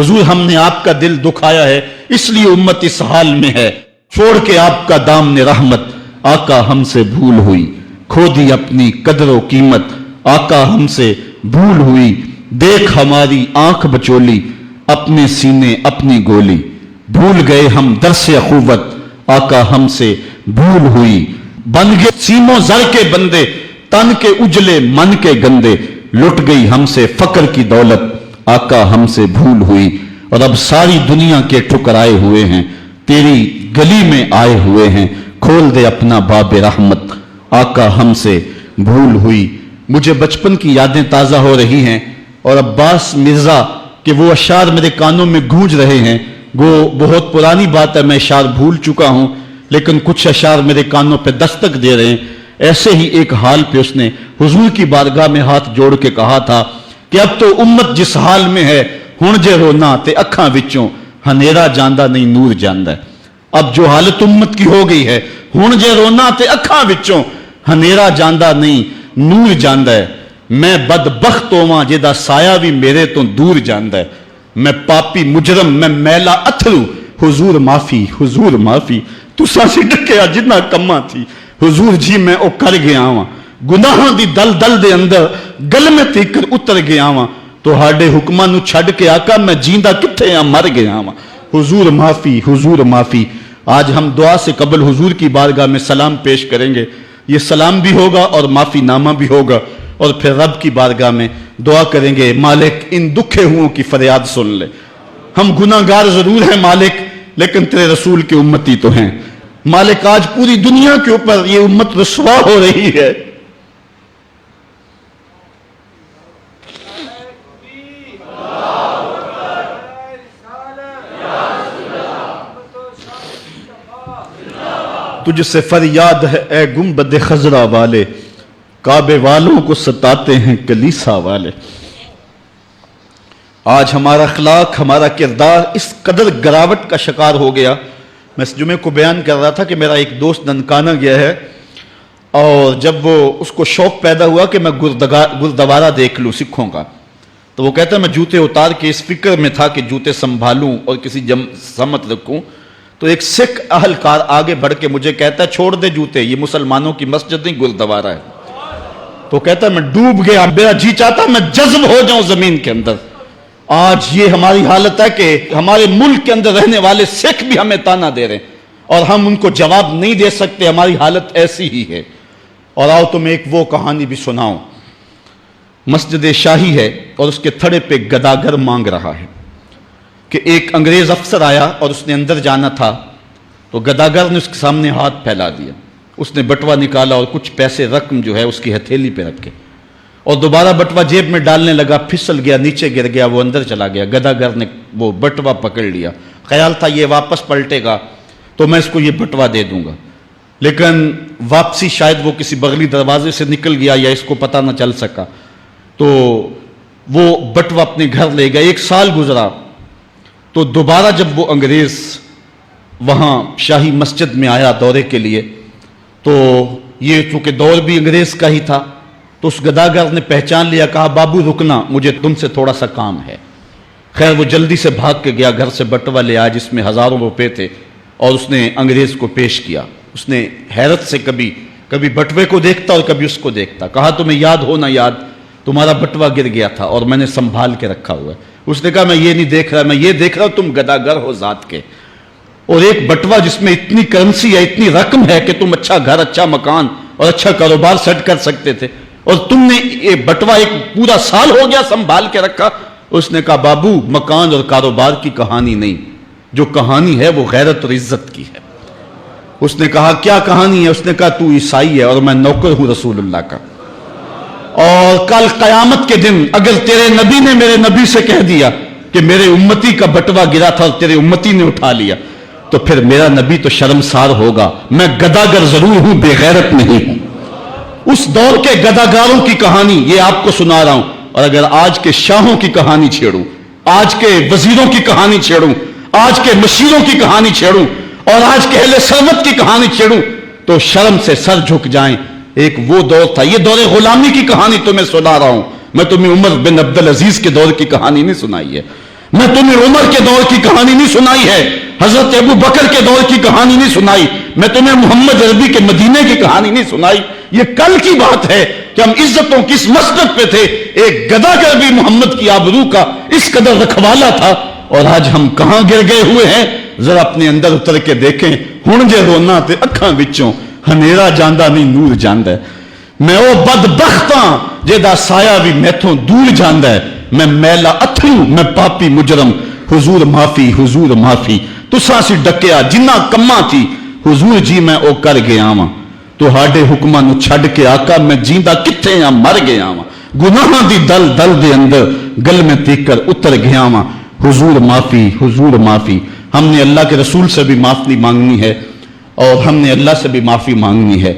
हुजूर हमने आपका दिल दुखाया है, इसलिए उम्मत इस हाल में है। छोड़ के आपका दामन रहमत, आका हमसे भूल हुई। खो दी अपनी कदर कीमत, आका हमसे भूल हुई। देख हमारी आंख बचोली, अपने सीने अपनी गोली। भूल गए हम दरसे अखुवत, आका हमसे भूल हुई। बन गए सीमों जर के बंदे, तन के उजले मन के गंदे। लुट गई हमसे फक्र की दौलत, आका हमसे भूल हुई। और अब सारी दुनिया के ठुकराए हुए हैं, तेरी गली में आए हुए हैं। खोल दे अपना बाब रहमत, आका हमसे भूल हुई। मुझे बचपन की यादें ताजा हो रही हैं और अब्बास मिर्जा के वो अशार मेरे कानों में गूंज रहे हैं। वो बहुत पुरानी बात है, मैं अशार भूल चुका हूं, लेकिन कुछ अशार मेरे कानों पे दस्तक दे रहे हैं। ऐसे ही एक हाल पे उसने हुजूर की बारगाह में हाथ जोड़ के कहा था कि अब तो उम्मत जिस हाल में है, हुण जे रोना ते अखां विचों हनेरा जांदा नहीं नूर जांदा है। अब जो हालत उम्मत की हो गई है, हुण जे रोना ते अखां विचों हनेरा जांदा नहीं नूर जांदा है। मैं बदबख्त होवां जिहदा साया भी मेरे तो दूर जांदा है। मैं पापी मुजरम, मैं मैला अथरू, हुजूर माफी, हुजूर माफी। तुसां सी ढकिया जिन्ना कम्मा थी, हुजूर जी मैं ओ कर गया वां। गुनाहां दी दल दल दे अंदर गल में तीकर उतर गया वां। तुहाडे हुक्मां नूं छड्ड के आका मैं जींदा कित्थे आ, मर गया वां। हुजूर माफी, हुजूर माफी। आज हम दुआ से कबल हुजूर की बारगाह में सलाम पेश करेंगे। ये सलाम भी होगा और माफी नामा भी होगा, और फिर रब की बारगाह में दुआ करेंगे, मालिक इन दुखे हुओं की फरियाद सुन ले। हम गुनाहगार जरूर हैं मालिक, लेकिन तेरे रसूल की उम्मती तो हैं। मालिक आज पूरी दुनिया के ऊपर ये उम्मत रुसवा हो रही है। तुझसे फरियाद है ए गुंबद खजरा वाले, काबे वालों को सताते हैं कलीसा वाले। आज हमारा अखलाक, हमारा किरदार इस कदर गिरावट का शिकार हो गया। मैं इस जुमे को बयान कर रहा था कि मेरा एक दोस्त ननकाना गया है, और जब वो उसको शौक पैदा हुआ कि मैं गुरुद्वारा देख लूँ सिखों का, तो वो कहता है मैं जूते उतार के इस फिक्र में था कि जूते संभालूं और किसी समत रखूं। तो एक सिख अहलकार आगे बढ़ के मुझे कहता है छोड़ दे जूते, ये मुसलमानों की मस्जिद नहीं गुरुद्वारा है। तो कहता है मैं डूब गया, मेरा जी चाहता मैं जज्ब हो जाऊं जमीन के अंदर। आज ये हमारी हालत है कि हमारे मुल्क के अंदर रहने वाले सिख भी हमें ताना दे रहे हैं और हम उनको जवाब नहीं दे सकते। हमारी हालत ऐसी ही है। और आओ तुम्हें एक वो कहानी भी सुनाऊं। मस्जिद शाही है और उसके थड़े पे गदागर मांग रहा है कि एक अंग्रेज अफसर आया और उसने अंदर जाना था, तो गदागर ने उसके सामने हाथ फैला दिया। उसने बटवा निकाला और कुछ पैसे रकम जो है उसकी हथेली पे रख के, और दोबारा बटवा जेब में डालने लगा, फिसल गया, नीचे गिर गया, वो अंदर चला गया। गदागर ने वो बटवा पकड़ लिया। ख्याल था ये वापस पलटेगा तो मैं इसको ये बटवा दे दूंगा, लेकिन वापसी शायद वो किसी बगली दरवाजे से निकल गया या इसको पता ना चल सका, तो वो बटवा अपने घर ले गया। 1 साल गुजरा तो दोबारा जब वो अंग्रेज वहां शाही मस्जिद में आया दौरे के लिए, तो ये चूंकि दौर भी अंग्रेज का ही था, तो उस गदागर ने पहचान लिया, कहा बाबू रुकना, मुझे तुमसे थोड़ा सा काम है। खैर वो जल्दी से भाग के गया, घर से बटवा ले आया जिसमें हजारों रुपए थे, और उसने अंग्रेज को पेश किया। उसने हैरत से कभी कभी बटवे को देखता और कभी उसको देखता। कहा तुम्हें याद हो ना याद, तुम्हारा बटवा गिर गया था और मैंने संभाल के रखा हुआ है। उसने कहा मैं ये नहीं देख रहा, मैं ये देख रहा हूं तुम गदागर हो जात के, और एक बटवा जिसमें इतनी करेंसी है, इतनी रकम है कि तुम अच्छा घर, अच्छा मकान और अच्छा कारोबार सेट कर सकते थे, और तुमने ये बटवा एक पूरा साल हो गया संभाल के रखा। उसने कहा बाबू मकान और कारोबार की कहानी नहीं, जो कहानी है वो गैरत और इज्जत की है। उसने कहा क्या कहानी है? उसने कहा तू ईसाई है और मैं नौकर हूं रसूलुल्लाह का, और कल कयामत के दिन अगर तेरे नबी ने मेरे नबी से कह दिया कि मेरे उम्मती का बटवा गिरा था और तेरे उम्मती ने उठा लिया, तो फिर मेरा नबी तो शर्मसार होगा। मैं गदागर जरूर हूं, बेगैरत नहीं हूं। उस दौर के गदागारों की कहानी ये आपको सुना रहा हूं, और अगर आज के शाहों की कहानी छेड़ूं, आज के वजीरों की कहानी छेड़ूं, आज के मशीरों की कहानी छेड़ूं और आज के अहले सरवत की कहानी छेड़ूं, तो शर्म से सर झुक जाएं। एक वो दौर था, ये दौर गुलामी की कहानी तुम्हें सुना रहा हूं मैं, तुम्हें उमर बिन अब्दुल अजीज के दौर की कहानी नहीं सुनाई है। میں تمہیں عمر کے دور کی کہانی نہیں سنائی ہے, حضرت ابو بکر کے دور کی کہانی نہیں سنائی, میں تمہیں محمد عربی کے مدینے کی کہانی نہیں سنائی. یہ کل کی بات ہے کہ ہم عزتوں کس مسجد پہ تھے, ایک گدا کر بھی محمد کی آبرو کا اس قدر رکھوالا تھا, اور آج ہم کہاں گر گئے ہوئے ہیں. ذرا اپنے اندر اتر کے دیکھیں, ہن جے رونا تے اکھاں وچوں ہنیرا جاندا نہیں نور جاندا ہے. میں او بدبخت ہاں جہدا سایہ بھی میتھوں دور جاندا ہے. میں میلا اتھرو, میں پاپی مجرم, حضور معافی حضور معافی. تساں سی ڈکیا جنہ کماں تھی, حضور جی میں او کر گیا واں. تہاڈے حکماں نو چھڈ کے آقا میں جیندا کتھے ہاں, مر گیا واں. گناہاں دی دل دل دے اندر گل میں تیکر اتر گیا واں. حضور معافی حضور معافی. ہم نے اللہ کے رسول سے بھی معافی مانگنی ہے, اور ہم نے اللہ سے بھی معافی مانگنی ہے.